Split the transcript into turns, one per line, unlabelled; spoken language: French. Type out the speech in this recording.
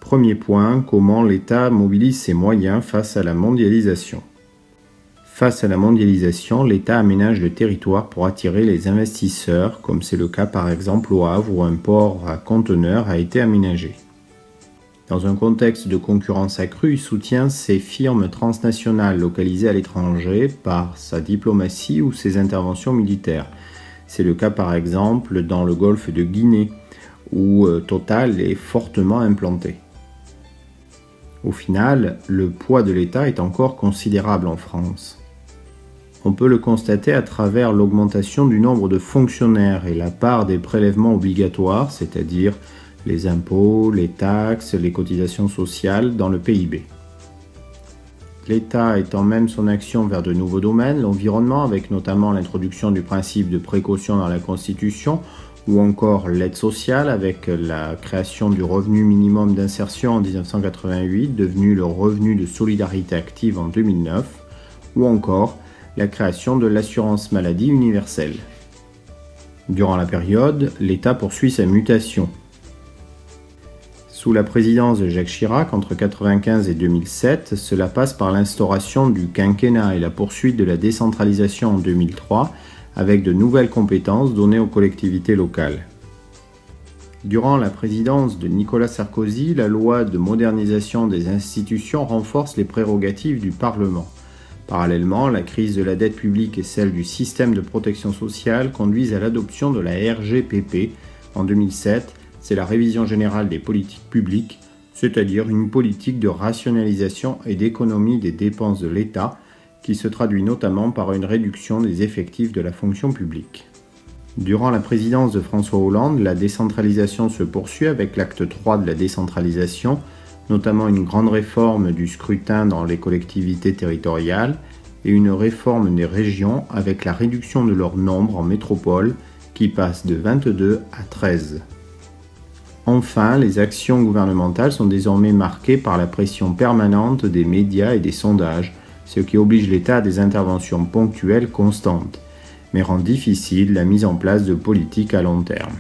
Premier point, comment l'État mobilise ses moyens face à la mondialisation. Face à la mondialisation, l'État aménage le territoire pour attirer les investisseurs, comme c'est le cas par exemple au Havre où un port à conteneurs a été aménagé. Dans un contexte de concurrence accrue, il soutient ces firmes transnationales localisées à l'étranger par sa diplomatie ou ses interventions militaires. C'est le cas par exemple dans le golfe de Guinée, où Total est fortement implanté. Au final, le poids de l'État est encore considérable en France. On peut le constater à travers l'augmentation du nombre de fonctionnaires et la part des prélèvements obligatoires, c'est-à-dire les impôts, les taxes, les cotisations sociales dans le PIB. L'État étend même son action vers de nouveaux domaines, l'environnement avec notamment l'introduction du principe de précaution dans la Constitution ou encore l'aide sociale avec la création du revenu minimum d'insertion en 1988, devenu le revenu de solidarité active en 2009, ou encore la création de l'assurance maladie universelle. Durant la période, l'État poursuit sa mutation. Sous la présidence de Jacques Chirac, entre 1995 et 2007, cela passe par l'instauration du quinquennat et la poursuite de la décentralisation en 2003, avec de nouvelles compétences données aux collectivités locales. Durant la présidence de Nicolas Sarkozy, la loi de modernisation des institutions renforce les prérogatives du Parlement. Parallèlement, la crise de la dette publique et celle du système de protection sociale conduisent à l'adoption de la RGPP en 2007. C'est la révision générale des politiques publiques, c'est-à-dire une politique de rationalisation et d'économie des dépenses de l'État, qui se traduit notamment par une réduction des effectifs de la fonction publique. Durant la présidence de François Hollande, la décentralisation se poursuit avec l'acte 3 de la décentralisation, notamment une grande réforme du scrutin dans les collectivités territoriales et une réforme des régions avec la réduction de leur nombre en métropole qui passe de 22 à 13. Enfin, les actions gouvernementales sont désormais marquées par la pression permanente des médias et des sondages, ce qui oblige l'État à des interventions ponctuelles constantes, mais rend difficile la mise en place de politiques à long terme.